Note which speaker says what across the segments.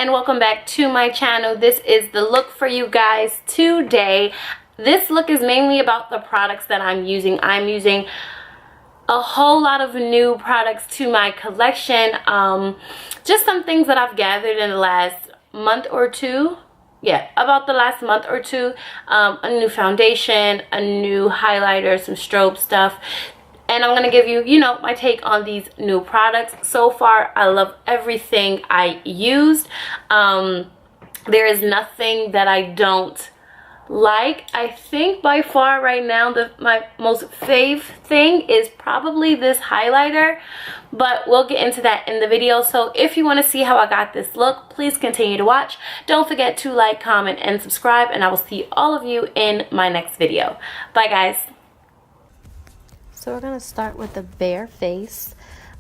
Speaker 1: and welcome back to my channel. This is the look for you guys today. This look is mainly about the products that I'm using. I'm using a whole lot of new products to my collection. Just some things that I've gathered in the last month or two. Yeah, about the last month or two. A new foundation, a new highlighter, some strobe stuff. And I'm going to give you, my take on these new products. So far, I love everything I used. There is nothing that I don't like. I think by far right now, my most fave thing is probably this highlighter. But we'll get into that in the video. So if you want to see how I got this look, please continue to watch. Don't forget to like, comment, and subscribe. And I will see all of you in my next video. Bye, guys.
Speaker 2: So we're going to start with the bare face,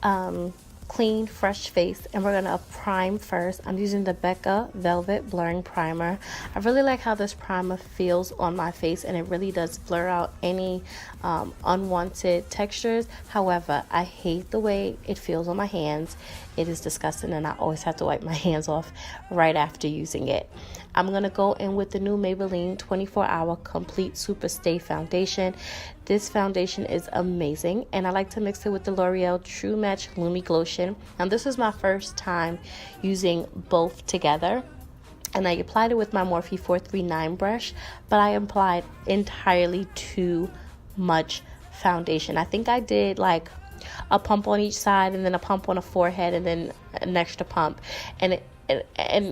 Speaker 2: clean, fresh face, and we're going to prime first. I'm using the Becca Velvet Blurring Primer. I really like how this primer feels on my face, and it really does blur out any unwanted textures. However, I hate the way it feels on my hands. It is disgusting, and I always have to wipe my hands off right after using it. I'm going to go in with the new Maybelline 24-Hour Complete Super Stay Foundation. This foundation is amazing, and I like to mix it with the L'Oreal True Match Lumi Glotion. Now, this was my first time using both together, and I applied it with my Morphe 439 brush, but I applied entirely too much foundation. I think I did like a pump on each side, and then a pump on the forehead, and then an extra pump, and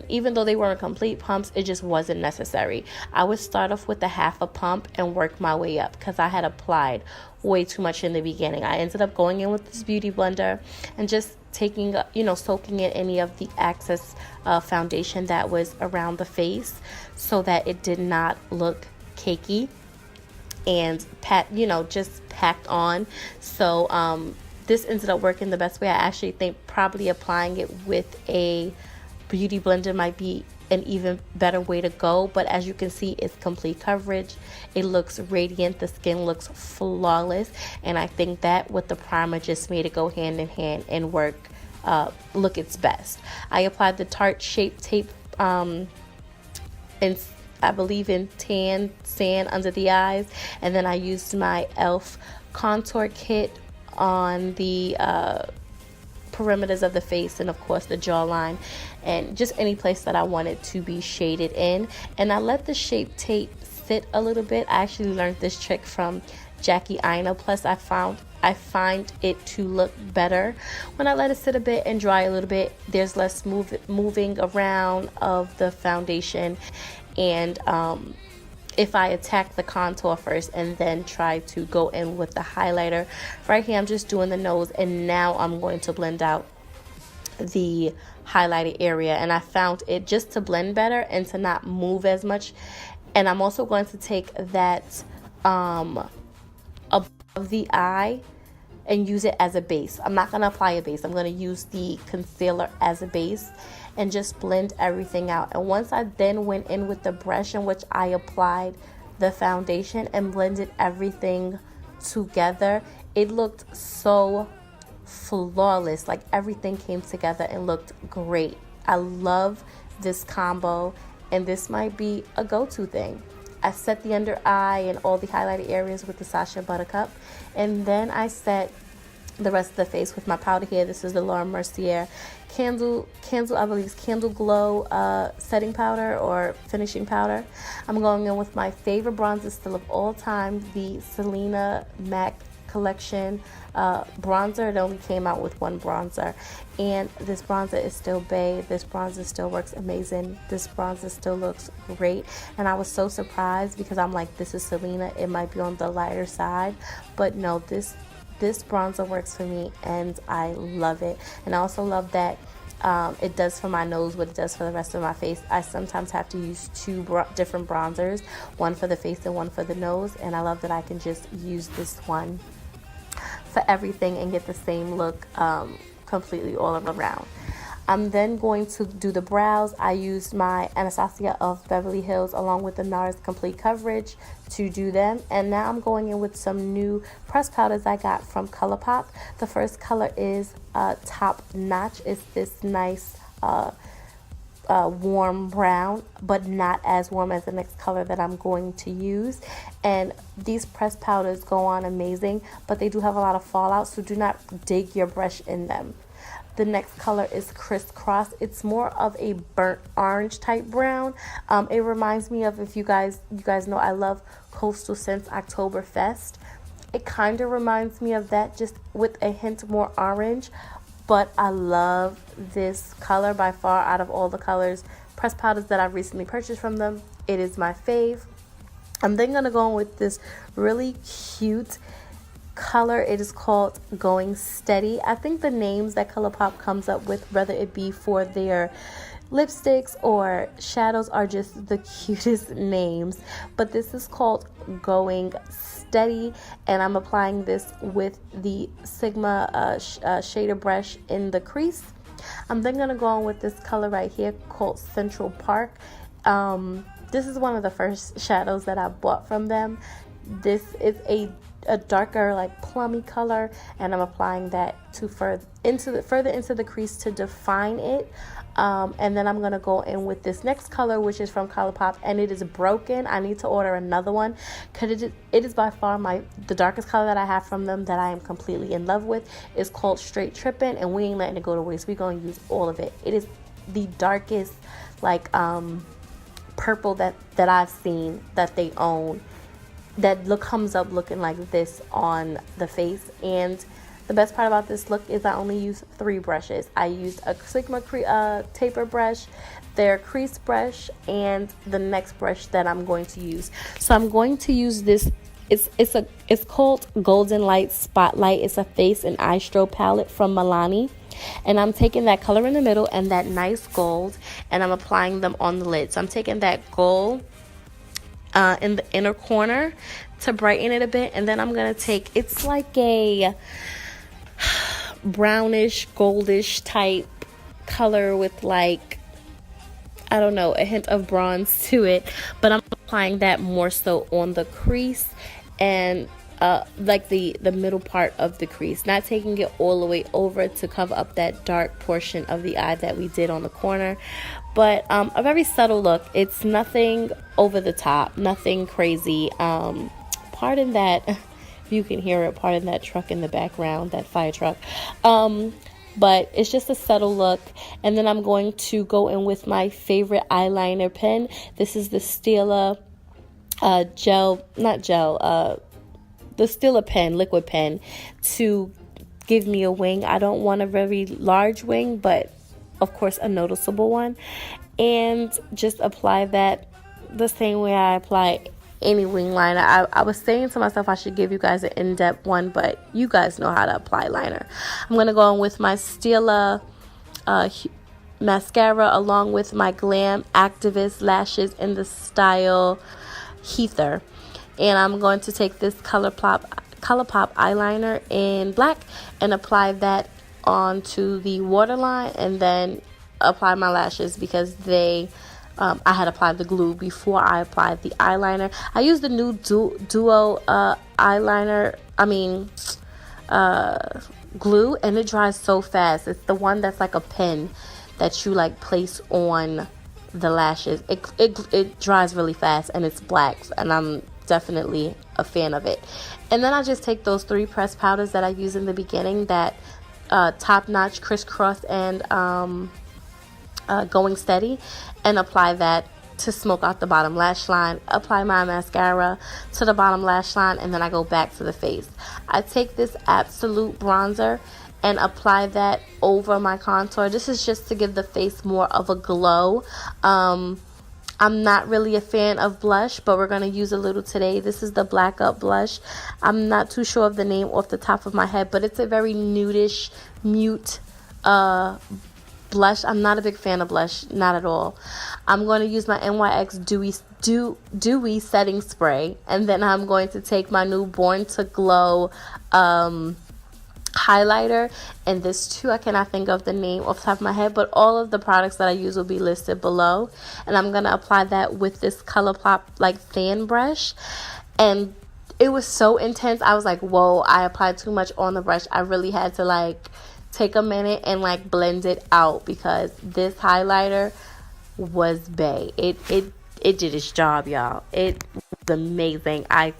Speaker 2: even though they weren't complete pumps, it just wasn't necessary. I would start off with a half a pump and work my way up because I had applied way too much in the beginning. I ended up going in with this beauty blender and just taking, soaking in any of the excess foundation that was around the face so that it did not look cakey and just packed on. So this ended up working the best way. I actually think probably applying it with a beauty blender might be an even better way to go, but as you can see, it's complete coverage. It looks radiant. The skin looks flawless, and I think that with the primer just made it go hand in hand and look its best. I applied the Tarte Shape Tape and I believe in tan sand under the eyes, and then I used my e.l.f. contour kit on the perimeters of the face, and of course the jawline, and just any place that I wanted to be shaded in. And I let the Shape Tape sit a little bit. I actually learned this trick from Jackie Aina, plus I find it to look better when I let it sit a bit and dry a little bit. There's less moving around of the foundation, and if I attack the contour first and then try to go in with the highlighter. Right here, I'm just doing the nose, and now I'm going to blend out the highlighted area. And I found it just to blend better and to not move as much. And I'm also going to take that above the eye and use it as a base. I'm not going to apply a base. I'm going to use the concealer as a base and just blend everything out. And once I then went in with the brush in which I applied the foundation and blended everything together, it looked so flawless. Like everything came together and looked great. I love this combo, and this might be a go-to thing. I set the under eye and all the highlighted areas with the Sacha Buttercup, and then I set the rest of the face with my powder here. This is the Laura Mercier Candle, I believe it's Candle Glow setting powder or finishing powder. I'm going in with my favorite bronzer still of all time, the Selena MAC collection bronzer. It only came out with one bronzer, and this bronzer is still bae. This bronzer still works amazing. This bronzer still looks great, and I was so surprised because I'm like, this is Selena, it might be on the lighter side, but no, this bronzer works for me, and I love it. And I also love that it does for my nose what it does for the rest of my face. I sometimes have to use two different bronzers, one for the face and one for the nose, and I love that I can just use this one for everything and get the same look completely all around. I'm then going to do the brows. I used my Anastasia of Beverly Hills along with the NARS Complete Coverage to do them. And now I'm going in with some new press powders I got from ColourPop. The first color is Top Notch. It's this nice warm brown, but not as warm as the next color that I'm going to use. And these pressed powders go on amazing, but they do have a lot of fallout, so do not dig your brush in them. The next color is Crisscross. It's more of a burnt orange type brown. It reminds me of, if you guys know, I love Coastal Scents Oktoberfest. It kind of reminds me of that, just with a hint more orange. But I love this color by far. Out of all the colors, pressed powders that I've recently purchased from them, it is my fave. I'm then going to go in with this really cute color. It is called Going Steady. I think the names that ColourPop comes up with, whether it be for their lipsticks or shadows, are just the cutest names. But this is called Going Steady, and I'm applying this with the Sigma shader brush in the crease. I'm then going to go on with this color right here called Central Park. This is one of the first shadows that I bought from them. This is a darker, like plummy color, and I'm applying that to further into the crease to define it. And then I'm gonna go in with this next color, which is from ColourPop, and it is broken. I need to order another one because it is by far the darkest color that I have from them that I am completely in love with. It's called Straight Trippin', and we ain't letting it go to waste. We're gonna use all of it. It is the darkest, like purple that I've seen that they own, that comes up looking like this on the face. And the best part about this look is I only use 3 brushes. I used a Sigma taper brush, their crease brush, and the next brush that I'm going to use. So I'm going to use this. It's called Golden Light Spotlight. It's a face and eye strobe palette from Milani. And I'm taking that color in the middle and that nice gold, and I'm applying them on the lid. So I'm taking that gold in the inner corner to brighten it a bit, and then I'm gonna take, it's like a brownish goldish type color with, like, I don't know, a hint of bronze to it, but I'm applying that more so on the crease and like the middle part of the crease, not taking it all the way over to cover up that dark portion of the eye that we did on the corner. But a very subtle look. It's nothing over the top, nothing crazy. Pardon that, if you can hear it, pardon that truck in the background, that fire truck. But it's just a subtle look. And then I'm going to go in with my favorite eyeliner pen. This is the Stila the Stila pen, liquid pen, to give me a wing. I don't want a very large wing, but of course a noticeable one. And just apply that the same way I apply any wing liner. I was saying to myself I should give you guys an in-depth one, but you guys know how to apply liner. I'm going to go in with my Stila mascara along with my Glam Activist lashes in the style Heather. And I'm going to take this ColourPop eyeliner in black and apply that onto the waterline, and then apply my lashes because I had applied the glue before I applied the eyeliner. I used the new Duo eyeliner, glue, and it dries so fast. It's the one that's like a pen that you like place on the lashes. It dries really fast, and it's black, and I'm definitely a fan of it. And then I just take those 3 pressed powders that I used in the beginning, that Top Notch, Crisscross, and Going Steady, and apply that to smoke out the bottom lash line. Apply my mascara to the bottom lash line, and then I go back to the face. I take this Absolute bronzer and apply that over my contour. This is just to give the face more of a glow. I'm not really a fan of blush, but we're going to use a little today. This is the Black Up blush. I'm not too sure of the name off the top of my head, but it's a very nudish, mute blush. I'm not a big fan of blush, not at all. I'm going to use my NYX Dewy Setting Spray, and then I'm going to take my new Born to Glow highlighter, and this too, I cannot think of the name off the top of my head, but all of the products that I use will be listed below. And I'm gonna apply that with this ColourPop like fan brush, and it was so intense. I was like, whoa, I applied too much on the brush. I really had to like take a minute and like blend it out, because this highlighter was bae. It did its job, y'all. It was amazing. I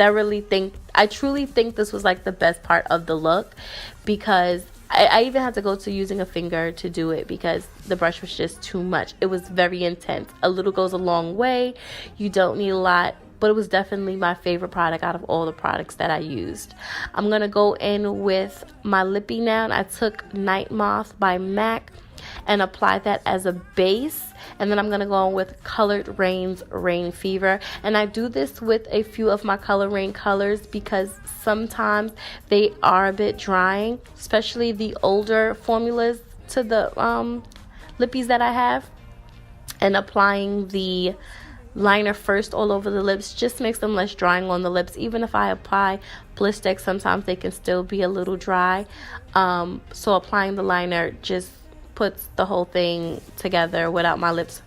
Speaker 2: truly think this was like the best part of the look, because I even had to go to using a finger to do it because the brush was just too much. It was very intense. A little goes a long way. You don't need a lot, but it was definitely my favorite product out of all the products that I used. I'm going to go in with my lippy now. I took Night Moth by MAC and apply that as a base, and then I'm going to go on with Colored Rain's Rain Fever. And I do this with a few of my Color Rain colors because sometimes they are a bit drying, especially the older formulas to the lippies that I have. And applying the liner first all over the lips just makes them less drying on the lips. Even if I apply Blistex, sometimes they can still be a little dry. So applying the liner just puts the whole thing together without my lips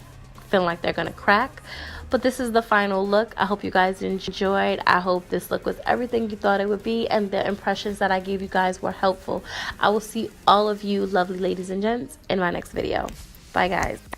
Speaker 2: feeling like they're gonna crack. But this is the final look. I hope you guys enjoyed. I hope this look was everything you thought it would be, and the impressions that I gave you guys were helpful. I will see all of you lovely ladies and gents in my next video. Bye guys.